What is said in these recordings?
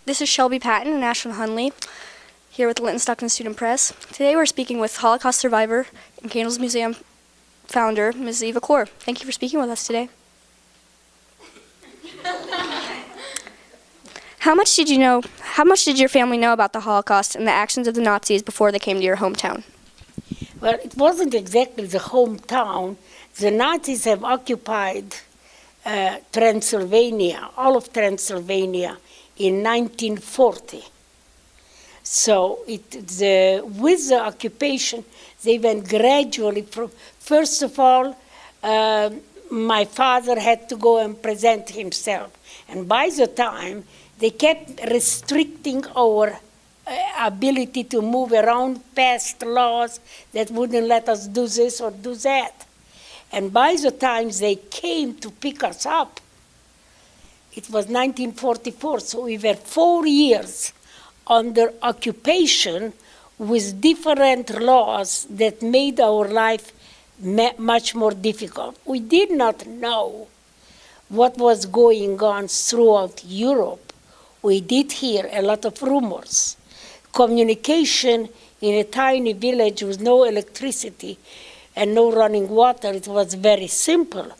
This is Shelby Patton and Ashland Hunley, here with the Linton Stockton Student Press. Today we're speaking with Holocaust survivor and Candles Museum founder, Ms. Eva Kor. Thank you for speaking with us today. How much did your family know about the Holocaust and the actions of the Nazis before they came to your hometown? Well, it wasn't exactly the hometown. The Nazis have occupied Transylvania, all of Transylvania, in 1940. So with the occupation, they went gradually from, first of all, my father had to go and present himself. And by the time, they kept restricting our ability to move around, passed laws that wouldn't let us do this or do that. And by the time they came to pick us up, it was 1944, so we were 4 years under occupation with different laws that made our life much more difficult. We did not know what was going on throughout Europe. We did hear a lot of rumors. Communication in a tiny village with no electricity and no running water, it was very simple.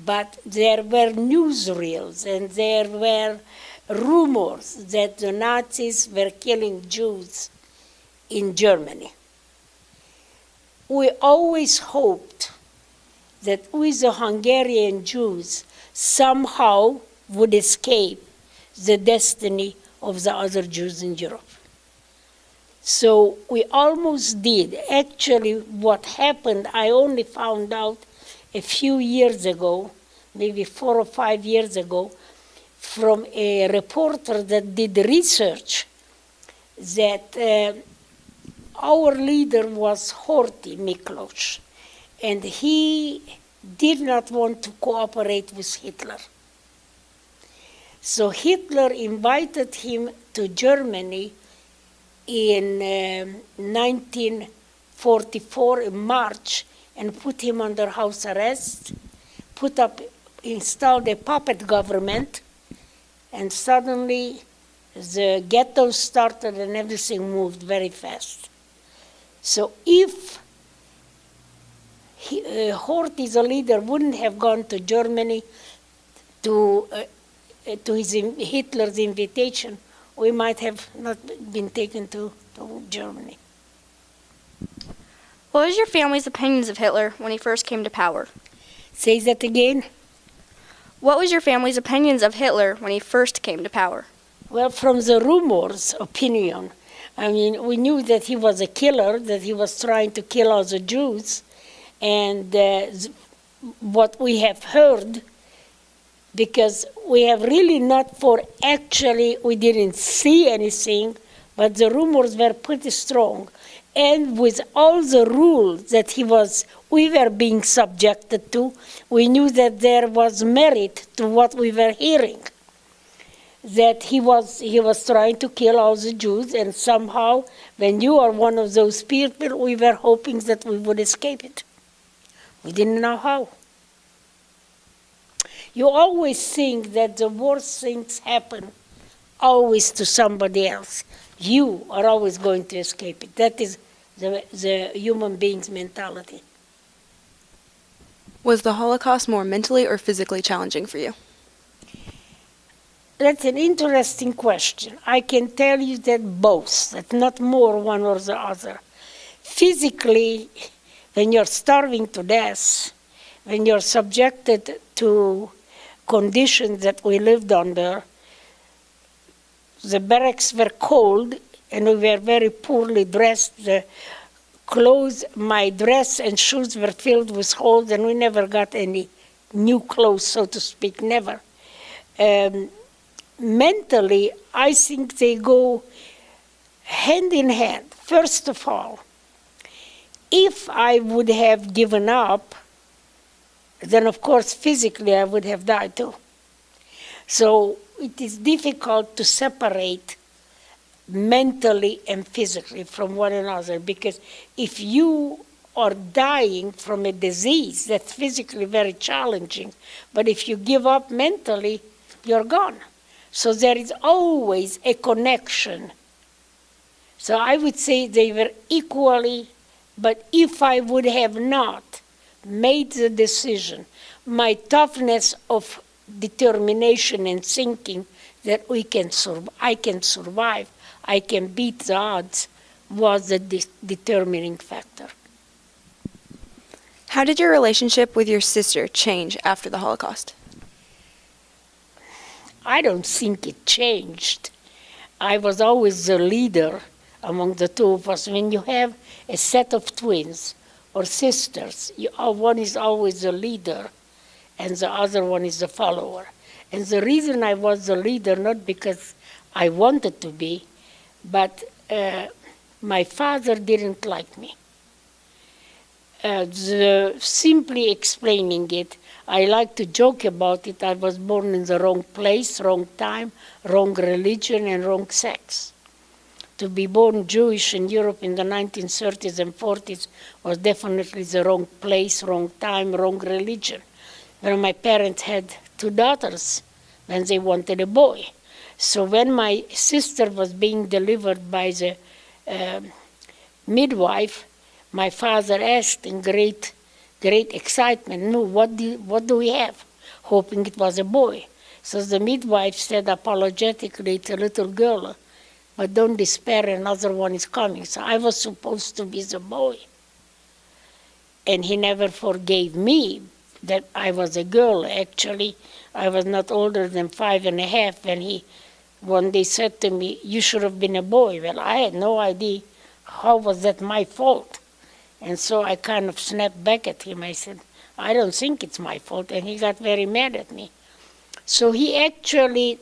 But there were newsreels and there were rumors that the Nazis were killing Jews in Germany. We always hoped that we, the Hungarian Jews, somehow would escape the destiny of the other Jews in Europe. So we almost did. Actually, what happened, I only found out a few years ago, maybe 4 or 5 years ago, from a reporter that did research that our leader was Horthy Miklos, and he did not want to cooperate with Hitler. So Hitler invited him to Germany in 1944 in March and put him under house arrest, installed a puppet government, and suddenly the ghettos started and everything moved very fast. So if Horthy, the leader, wouldn't have gone to Germany to Hitler's invitation, we might have not been taken to Germany. What was your family's opinions of Hitler when he first came to power? Say that again. What was your family's opinions of Hitler when he first came to power? Well, from the rumors opinion, I mean, we knew that he was a killer, that he was trying to kill all the Jews, and what we have heard, because we have really not we didn't see anything, but the rumors were pretty strong. And with all the rules that we were being subjected to, we knew that there was merit to what we were hearing. That he was trying to kill all the Jews, and somehow, when you are one of those people, we were hoping that we would escape it. We didn't know how. You always think that the worst things happen always to somebody else. You are always going to escape it. That is the human being's mentality. Was the Holocaust more mentally or physically challenging for you? That's an interesting question. I can tell you that both, that not more one or the other. Physically, when you're starving to death, when you're subjected to conditions that we lived under, the barracks were cold and we were very poorly dressed. The clothes, my dress and shoes were filled with holes, and we never got any new clothes, so to speak, never. Mentally, I think they go hand in hand. First of all, if I would have given up, then of course physically I would have died too. So it is difficult to separate mentally and physically from one another, because if you are dying from a disease, that's physically very challenging, but if you give up mentally, you're gone. So there is always a connection. So I would say they were equally, but if I would have not made the decision, my toughness of determination and thinking that I can survive, I can beat the odds, was the determining factor. How did your relationship with your sister change after the Holocaust? I don't think it changed. I was always the leader among the two of us. When you have a set of twins or sisters, one is always the leader and the other one is the follower. And the reason I was the leader, not because I wanted to be, but my father didn't like me. Simply explaining it, I like to joke about it. I was born in the wrong place, wrong time, wrong religion, and wrong sex. To be born Jewish in Europe in the 1930s and 40s was definitely the wrong place, wrong time, wrong religion. Where my parents had 2 daughters when they wanted a boy. So when my sister was being delivered by the midwife, my father asked in great excitement, "No, what do we have?" Hoping it was a boy. So the midwife said apologetically, "It's a little girl, but don't despair, another one is coming." So I was supposed to be the boy. And he never forgave me that I was a girl. Actually, I was not older than 5.5 when he one day said to me, "You should have been a boy." Well, I had no idea. How was that my fault? And so I kind of snapped back at him. I said, "I don't think it's my fault." And he got very mad at me. So he actually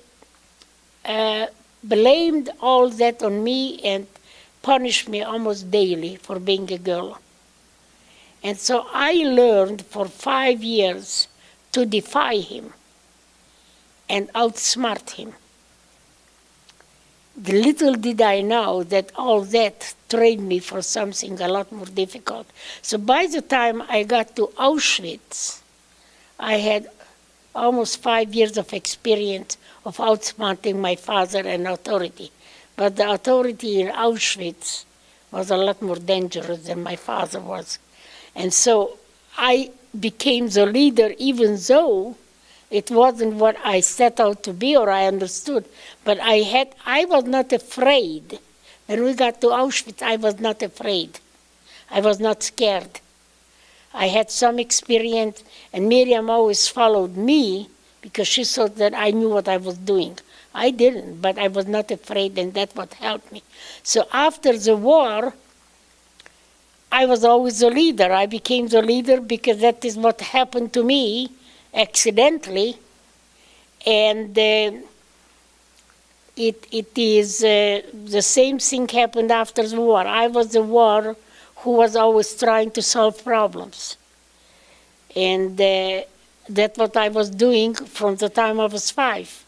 blamed all that on me and punished me almost daily for being a girl. And so I learned for 5 years to defy him and outsmart him. Little did I know that all that trained me for something a lot more difficult. So by the time I got to Auschwitz, I had almost 5 years of experience of outsmarting my father and authority. But the authority in Auschwitz was a lot more dangerous than my father was. And so I became the leader even though it wasn't what I set out to be or I understood. But I was not afraid. When we got to Auschwitz, I was not afraid. I was not scared. I had some experience, and Miriam always followed me because she thought that I knew what I was doing. I didn't, but I was not afraid, and that's what helped me. So after the war, I was always the leader. I became the leader because that is what happened to me accidentally, and it is the same thing happened after the war. I was the one who was always trying to solve problems, and that's what I was doing from the time I was 5,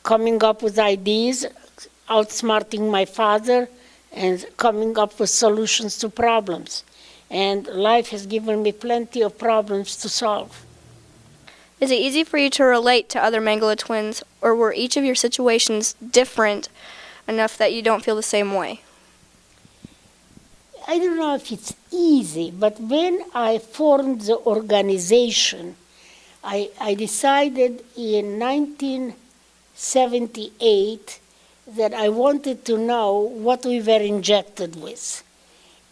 coming up with ideas, outsmarting my father, and coming up with solutions to problems. And life has given me plenty of problems to solve. Is it easy for you to relate to other Mengele twins, or were each of your situations different enough that you don't feel the same way? I don't know if it's easy, but when I formed the organization, I decided in 1978 that I wanted to know what we were injected with.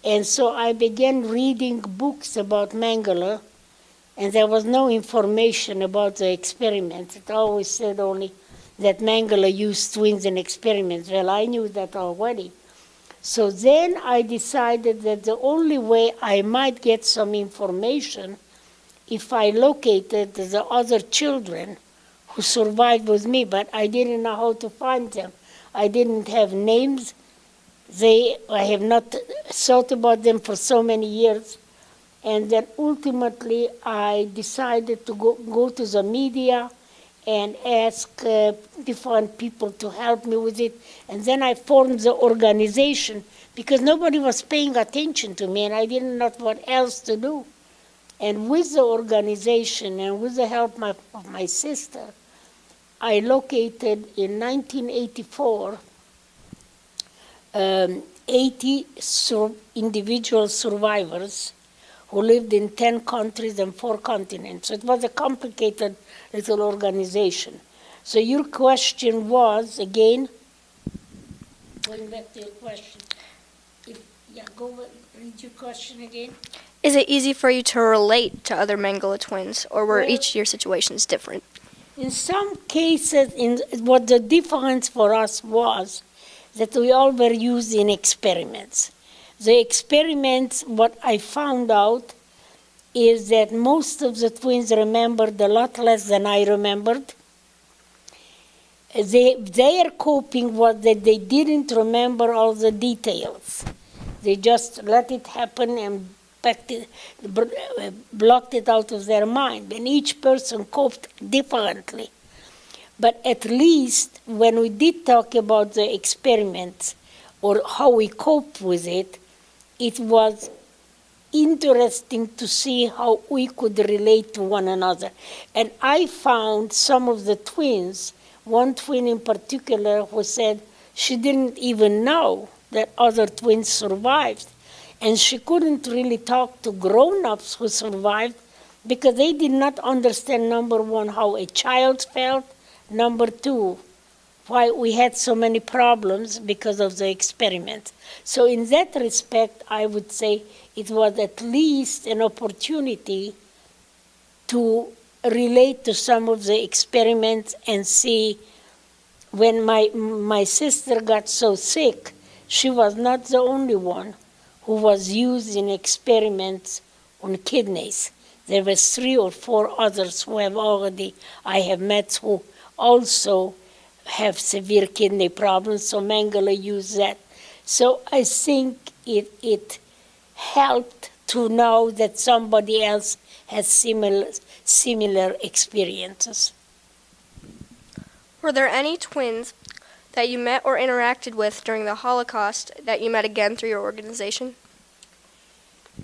And so I began reading books about Mengele, and there was no information about the experiments. It always said only that Mengele used twins in experiments. Well, I knew that already. So then I decided that the only way I might get some information if I located the other children who survived with me, but I didn't know how to find them. I didn't have names. I have not thought about them for so many years. And then ultimately I decided to go to the media and ask different people to help me with it. And then I formed the organization because nobody was paying attention to me and I didn't know what else to do. And with the organization and with the help of my sister, I located in 1984 80 individual survivors who lived in 10 countries and 4 continents. So it was a complicated little organization. So your question was, again, going back to your question. Read your question again. Is it easy for you to relate to other Mengele twins, or were Well, each of your situations different? In some cases, what the difference for us was that we all were used in experiments. The experiments, what I found out is that most of the twins remembered a lot less than I remembered. Their coping was that they didn't remember all the details. They just let it happen and blocked it out of their mind. And each person coped differently. But at least when we did talk about the experiments or how we coped with it, it was interesting to see how we could relate to one another. And I found some of the twins, one twin in particular who said she didn't even know that other twins survived. And she couldn't really talk to grown-ups who survived because they did not understand, number one, how a child felt, number two, why we had so many problems because of the experiment. So in that respect, I would say it was at least an opportunity to relate to some of the experiments and see when my sister got so sick, she was not the only one who was used in experiments on kidneys. There were 3 or 4 others who I have met who also have severe kidney problems, so Mengele used that. So I think it helped to know that somebody else has similar experiences. Were there any twins that you met or interacted with during the Holocaust that you met again through your organization?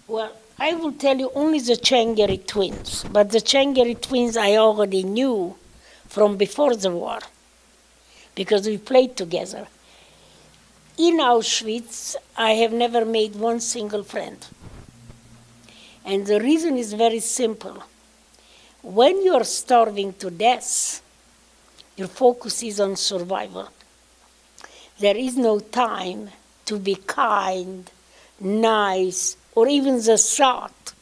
Well, I will tell you only the Mengele twins, but the Mengele twins I already knew from before the war, because we played together. In Auschwitz, I have never made one single friend. And the reason is very simple. When you are starving to death, your focus is on survival. There is no time to be kind, nice, or even the thought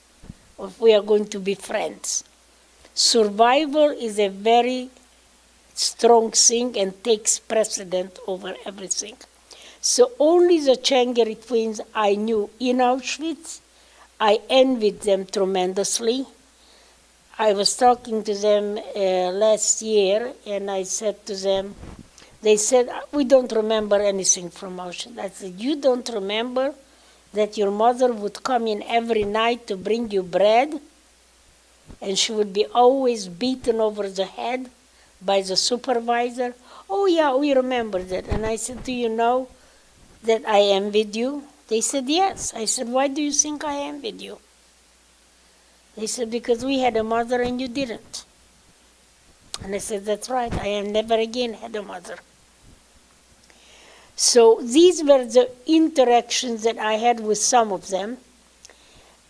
of we are going to be friends. Survival is a very strong thing and takes precedent over everything. So only the Mengele twins I knew in Auschwitz. I envied them tremendously. I was talking to them last year, and I said to them, they said, we don't remember anything from Auschwitz. I said, you don't remember that your mother would come in every night to bring you bread, and she would be always beaten over the head by the supervisor? Oh yeah, we remember that. And I said, do you know that I envied you? They said, yes. I said, why do you think I envied you? They said, because we had a mother and you didn't. And I said, that's right, I have never again had a mother. So these were the interactions that I had with some of them.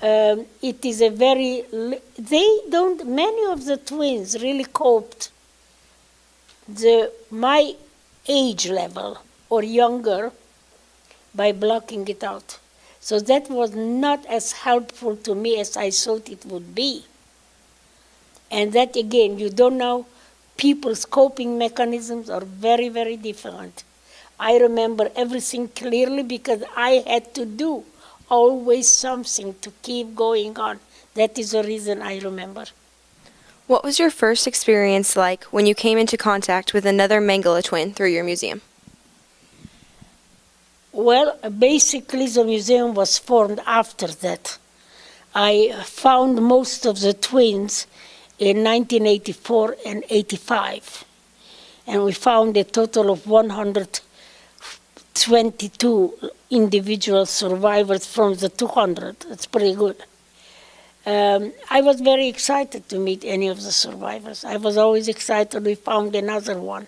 It is a very, many of the twins really coped my age level or younger by blocking it out. So that was not as helpful to me as I thought it would be. And that, again, you don't know, people's coping mechanisms are very, very different. I remember everything clearly because I had to do always something to keep going on. That is the reason I remember. What was your first experience like when you came into contact with another Mengele twin through your museum? Well, basically the museum was formed after that. I found most of the twins in 1984 and 85. And we found a total of 122 individual survivors from the 200. That's pretty good. I was very excited to meet any of the survivors. I was always excited we found another one.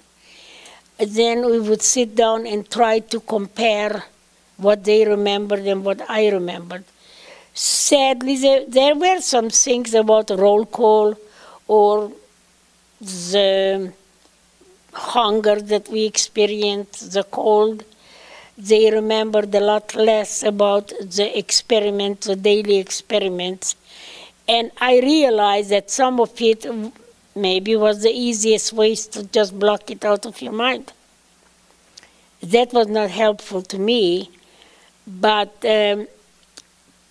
Then we would sit down and try to compare what they remembered and what I remembered. Sadly, there were some things about roll call or the hunger that we experienced, the cold. They remembered a lot less about the experiments, the daily experiments. And I realized that some of it maybe was the easiest ways to just block it out of your mind. That was not helpful to me, but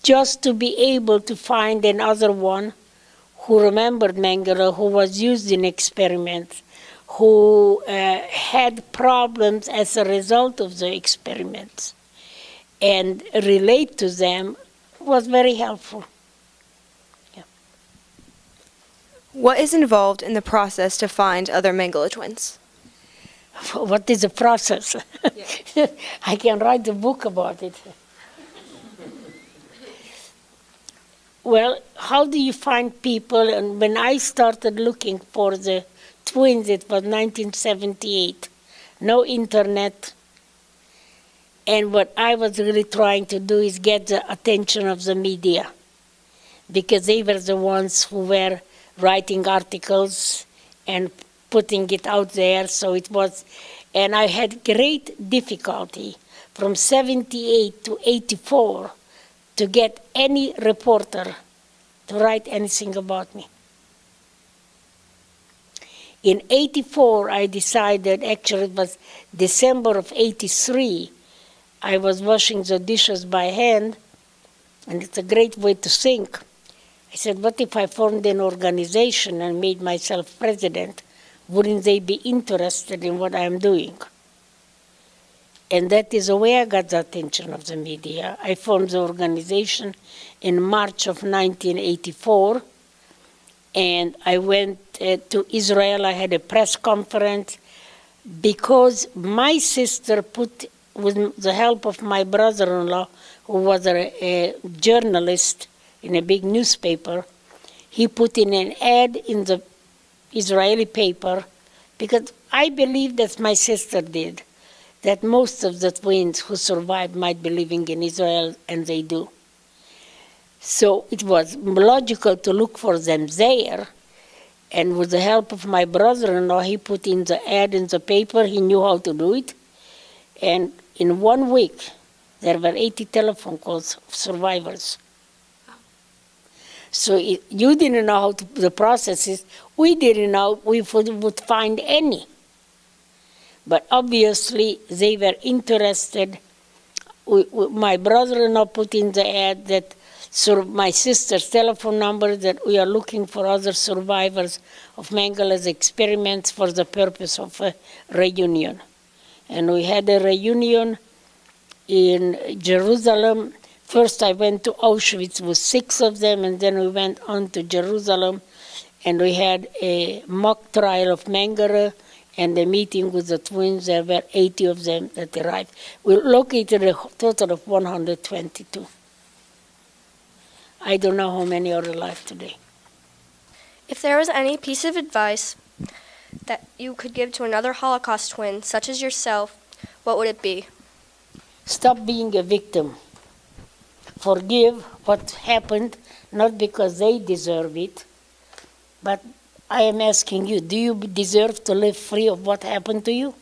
just to be able to find another one who remembered Mengele, who was used in experiments, who had problems as a result of the experiments, and relate to them was very helpful. Yeah. What is involved in the process to find other Mengele twins? What is the process? Yeah. I can write a book about it. Well, how do you find people? And when I started looking for the twins, it was 1978. No internet. And what I was really trying to do is get the attention of the media, because they were the ones who were writing articles and putting it out there. So it was, and I had great difficulty from 78 to 84 to get any reporter to write anything about me. In 84, I decided, actually it was December of 83, I was washing the dishes by hand, and it's a great way to think. I said, what if I formed an organization and made myself president? Wouldn't they be interested in what I'm doing? And that is the way I got the attention of the media. I formed the organization in March of 1984, and I went to Israel. I had a press conference because my sister put, with the help of my brother-in-law, who was a journalist in a big newspaper, he put in an ad in the Israeli paper, because I believe that my sister did, that most of the twins who survived might be living in Israel, and they do. So it was logical to look for them there, and with the help of my brother-in-law, he put in the ad in the paper. He knew how to do it, and in 1 week, there were 80 telephone calls of survivors. So you didn't know how the process is. We didn't know we would find any. But obviously, they were interested. My brother-in-law put in the ad that my sister's telephone number, that we are looking for other survivors of Mengele's experiments for the purpose of a reunion. And we had a reunion in Jerusalem. First I went to Auschwitz with 6 of them, and then we went on to Jerusalem, and we had a mock trial of Mengele and a meeting with the twins. There were 80 of them that arrived. We located a total of 122. I don't know how many are alive today. If there was any piece of advice that you could give to another Holocaust twin, such as yourself, what would it be? Stop being a victim. Forgive what happened, not because they deserve it, but I am asking you, do you deserve to live free of what happened to you?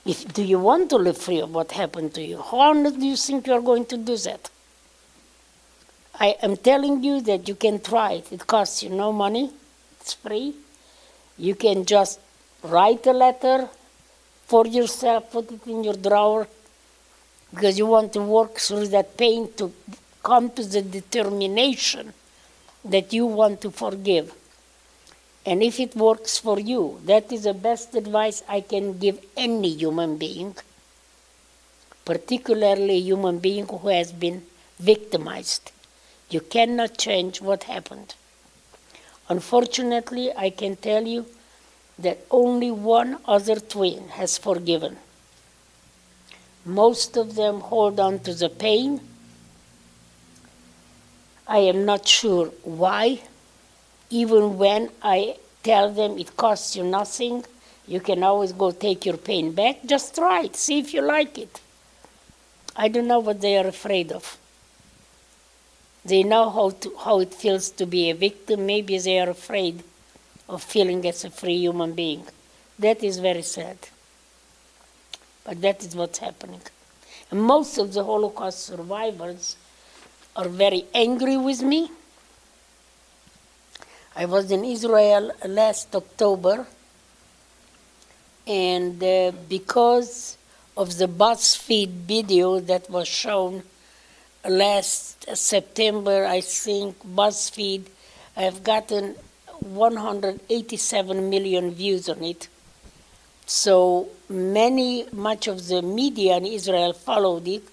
Do you want to live free of what happened to you? How do you think you are going to do that? I am telling you that you can try it. It costs you no money. It's free. You can just write a letter for yourself, put it in your drawer, because you want to work through that pain to come to the determination that you want to forgive. And if it works for you, that is the best advice I can give any human being, particularly a human being who has been victimized. You cannot change what happened. Unfortunately, I can tell you that only one other twin has forgiven. Most of them hold on to the pain. I am not sure why. Even when I tell them it costs you nothing, you can always go take your pain back, just try it, see if you like it. I don't know what they are afraid of. They know how it feels to be a victim. Maybe they are afraid of feeling as a free human being. That is very sad. But that is what's happening. And most of the Holocaust survivors are very angry with me. I was in Israel last October, and because of the BuzzFeed video that was shown last September, I think BuzzFeed, I've gotten 187 million views on it. So much of the media in Israel followed it,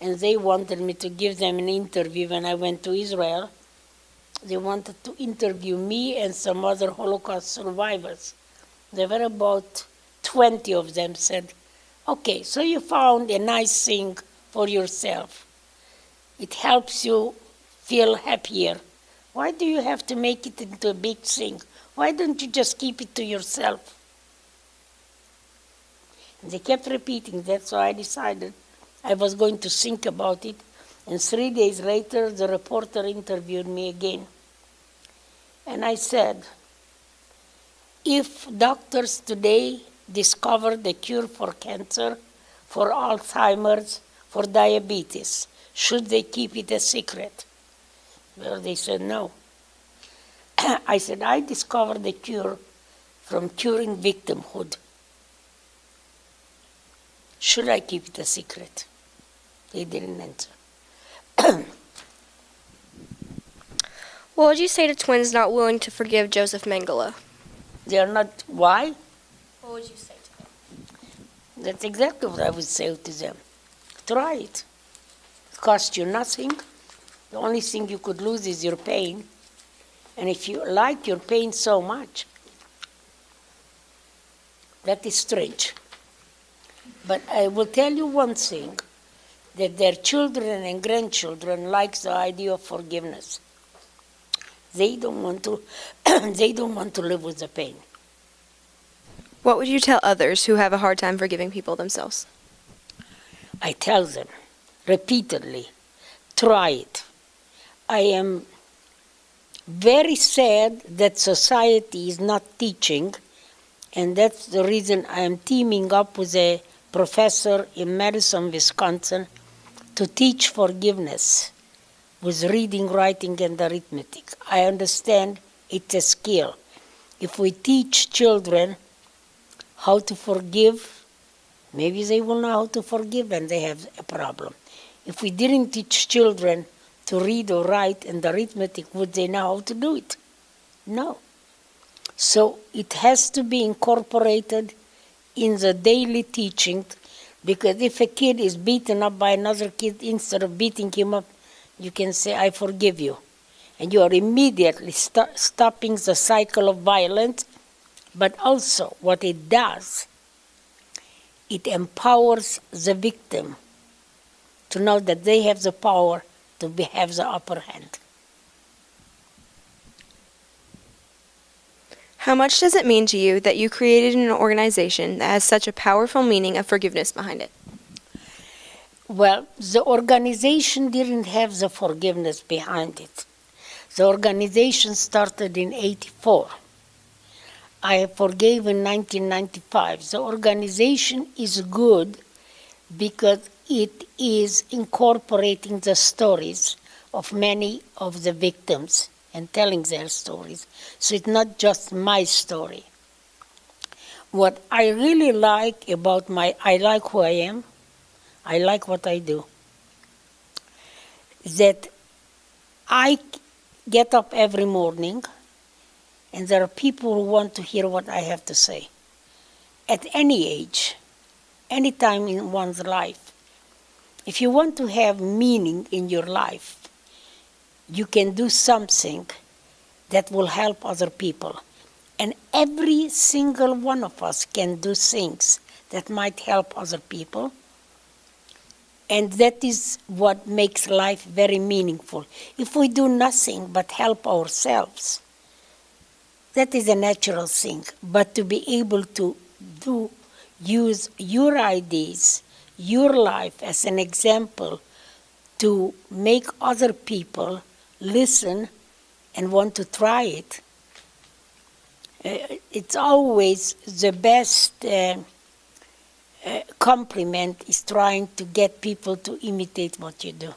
and they wanted me to give them an interview when I went to Israel. They wanted to interview me and some other Holocaust survivors. There were about 20 of them said, okay, so you found a nice thing for yourself. It helps you feel happier. Why do you have to make it into a big thing? Why don't you just keep it to yourself? And they kept repeating that, so I decided I was going to think about it. And 3 days later, the reporter interviewed me again. And I said, if doctors today discover the cure for cancer, for Alzheimer's, for diabetes, should they keep it a secret? Well, they said no. I said, I discovered the cure from curing victimhood. Should I keep it a secret? They didn't answer. What would you say to twins not willing to forgive Joseph Mengele? They are not, why? What would you say to them? That's exactly what I would say to them. Try it. It costs you nothing. The only thing you could lose is your pain. And if you like your pain so much, that is strange. But I will tell you one thing, that their children and grandchildren like the idea of forgiveness. They don't want to they don't want to live with the pain. What would you tell others who have a hard time forgiving people themselves? I tell them repeatedly, try it. I am very sad that society is not teaching, and that's the reason I am teaming up with a professor in Madison, Wisconsin, to teach forgiveness with reading, writing, and arithmetic. I understand it's a skill. If we teach children how to forgive, maybe they will know how to forgive when they have a problem. If we didn't teach children to read or write and arithmetic, would they know how to do it? No. So it has to be incorporated in the daily teaching, because if a kid is beaten up by another kid, instead of beating him up, you can say, I forgive you. And you are immediately stopping the cycle of violence. But also, what it does, it empowers the victim to know that they have the power to have the upper hand. How much does it mean to you that you created an organization that has such a powerful meaning of forgiveness behind it? Well, the organization didn't have the forgiveness behind it. The organization started in 1984. I forgave in 1995. The organization is good because it is incorporating the stories of many of the victims and telling their stories. So it's not just my story. What I really like about I like who I am, I like what I do, that I get up every morning and there are people who want to hear what I have to say. At any age, any time in one's life, if you want to have meaning in your life, you can do something that will help other people. And every single one of us can do things that might help other people. And that is what makes life very meaningful. If we do nothing but help ourselves, that is a natural thing. But to be able to use your ideas, your life as an example to make other people listen and want to try it, it's always the best compliment is trying to get people to imitate what you do.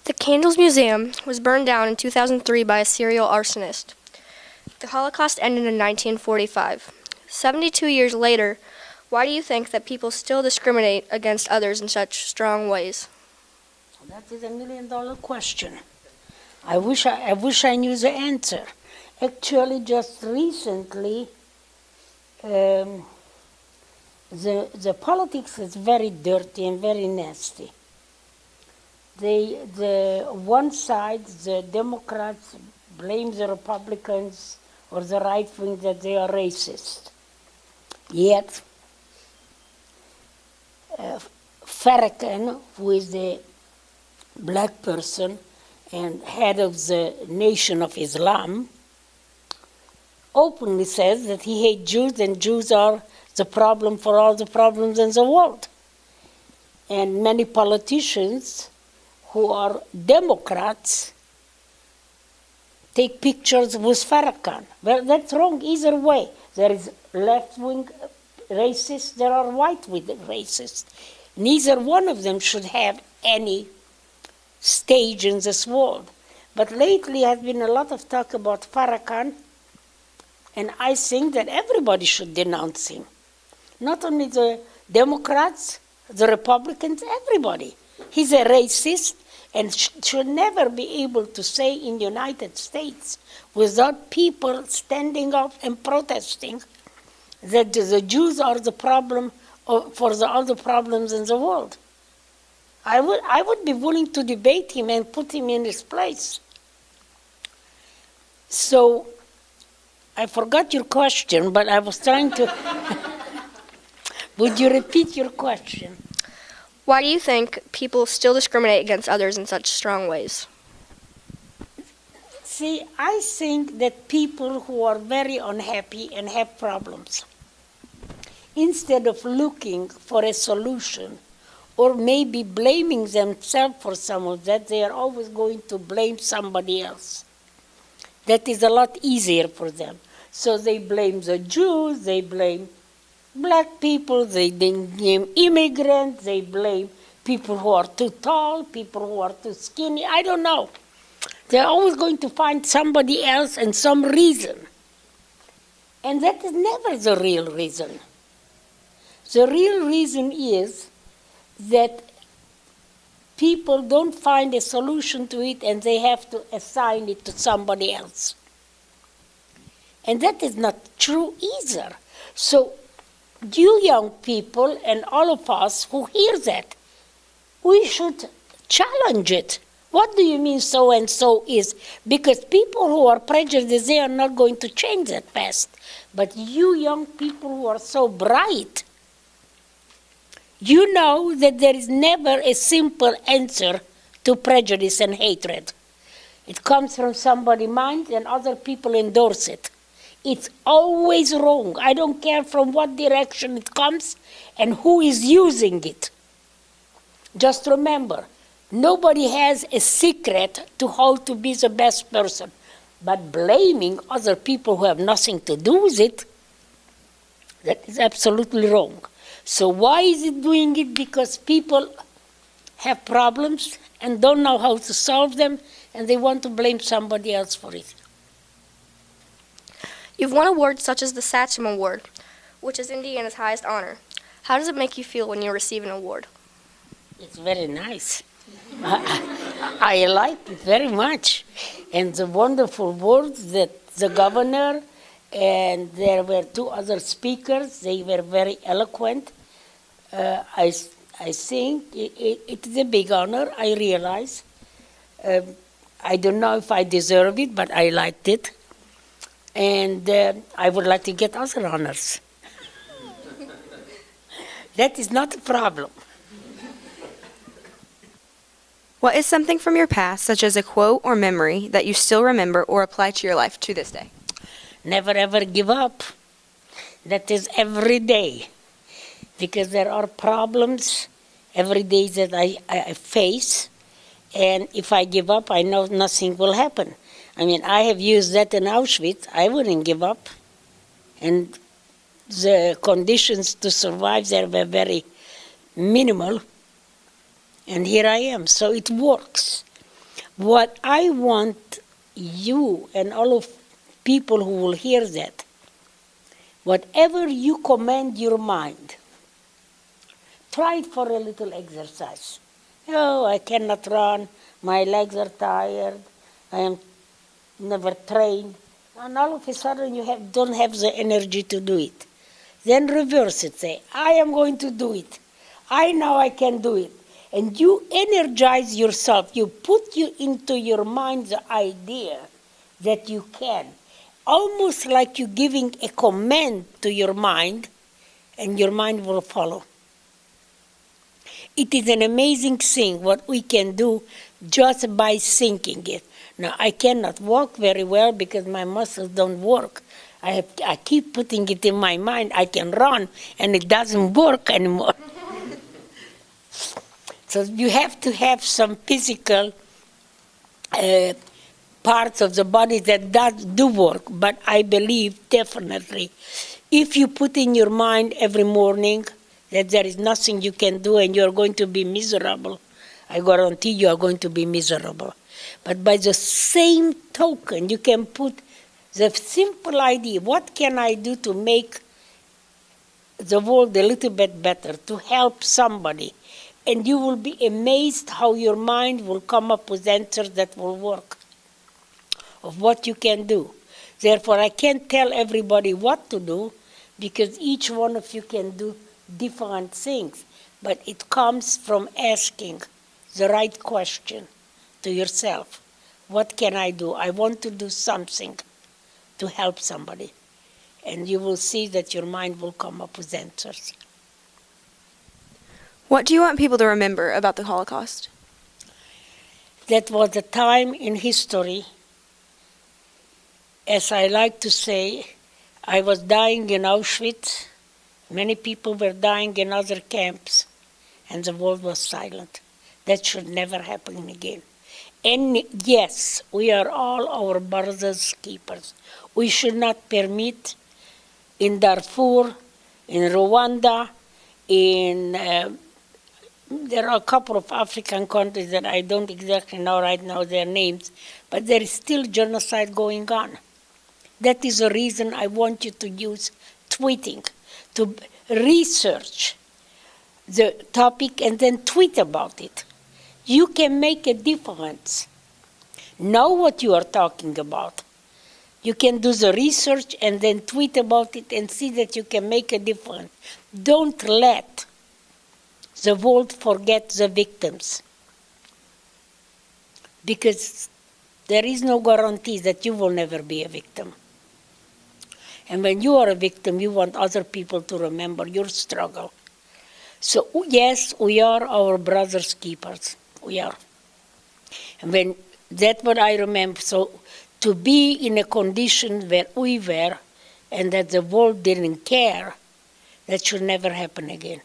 The Candles Museum was burned down in 2003 by a serial arsonist. The Holocaust ended in 1945. 72 years later, why do you think that people still discriminate against others in such strong ways? That is $1 million question. I wish I knew the answer. Actually, just recently, the politics is very dirty and very nasty. The one side, the Democrats, blame the Republicans or the right wing that they are racist. Yet, Farrakhan, who is the black person and head of the Nation of Islam, openly says that he hates Jews and Jews are the problem for all the problems in the world. And many politicians who are Democrats take pictures with Farrakhan. Well, that's wrong either way. There is left-wing racists, there are right-wing racists. Neither one of them should have any stage in this world. But lately has been a lot of talk about Farrakhan, and I think that everybody should denounce him. Not only the Democrats, the Republicans, everybody. He's a racist and should never be able to say in the United States without people standing up and protesting that the Jews are the problem for all the problems in the world. I would be willing to debate him and put him in his place. So, I forgot your question, but I was trying to... Would you repeat your question? Why do you think people still discriminate against others in such strong ways? See, I think that people who are very unhappy and have problems, instead of looking for a solution or maybe blaming themselves for some of that, they are always going to blame somebody else. That is a lot easier for them. So they blame the Jews, they blame black people, they blame immigrants, they blame people who are too tall, people who are too skinny, I don't know. They're always going to find somebody else and some reason. And that is never the real reason. The real reason is that people don't find a solution to it and they have to assign it to somebody else. And that is not true either. So you young people and all of us who hear that, we should challenge it. What do you mean so and so is? Because people who are prejudiced, they are not going to change that past. But you young people who are so bright, you know that there is never a simple answer to prejudice and hatred. It comes from somebody's mind and other people endorse it. It's always wrong. I don't care from what direction it comes and who is using it. Just remember, nobody has a secret to how to be the best person. But blaming other people who have nothing to do with it, that is absolutely wrong. So why is it doing it? Because people have problems and don't know how to solve them, and they want to blame somebody else for it. You've won awards such as the Satsuma Award, which is Indiana's highest honor. How does it make you feel when you receive an award? It's very nice. I like it very much. And the wonderful words that the governor and there were two other speakers, they were very eloquent. I think it is a big honor, I realize. I don't know if I deserve it, but I liked it. And I would like to get other honors. That is not a problem. What is something from your past, such as a quote or memory, that you still remember or apply to your life to this day? Never ever give up. That is every day. Because there are problems every day that I face. And if I give up, I know nothing will happen. I mean, I have used that in Auschwitz. I wouldn't give up. And the conditions to survive there were very minimal. And here I am. So it works. What I want you and all of people who will hear that, whatever you command your mind, try it for a little exercise. Oh, I cannot run, my legs are tired, I am never trained. And all of a sudden you don't have the energy to do it. Then reverse it, say, I am going to do it. I know I can do it. And you energize yourself. You put you into your mind the idea that you can. Almost like you giving a command to your mind, and your mind will follow. It is an amazing thing what we can do just by thinking it. Now, I cannot walk very well because my muscles don't work. I keep putting it in my mind. I can run, and it doesn't work anymore. So you have to have some physical parts of the body that do work. But I believe definitely, if you put in your mind every morning that there is nothing you can do and you're going to be miserable, I guarantee you are going to be miserable. But by the same token, you can put the simple idea, what can I do to make the world a little bit better, to help somebody? And you will be amazed how your mind will come up with answers that will work, of what you can do. Therefore, I can't tell everybody what to do, because each one of you can do different things. But it comes from asking the right question to yourself. What can I do? I want to do something to help somebody. And you will see that your mind will come up with answers. What do you want people to remember about the Holocaust? That was a time in history, as I like to say, I was dying in Auschwitz, many people were dying in other camps, and the world was silent. That should never happen again. And yes, we are all our brothers' keepers. We should not permit in Darfur, in Rwanda, there are a couple of African countries that I don't exactly know right now their names, but there is still genocide going on. That is the reason I want you to use tweeting, to research the topic and then tweet about it. You can make a difference. Know what you are talking about. You can do the research and then tweet about it and see that you can make a difference. Don't let the world forget the victims, because there is no guarantee that you will never be a victim. And when you are a victim, you want other people to remember your struggle. So yes, we are our brothers' keepers. We are. And that's what I remember. So to be in a condition where we were and that the world didn't care, that should never happen again.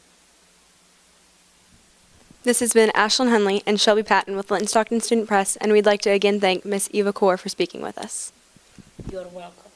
This has been Ashlyn Hunley and Shelby Patton with Linton Stockton Student Press, and we'd like to again thank Miss Eva Kor for speaking with us. You're welcome.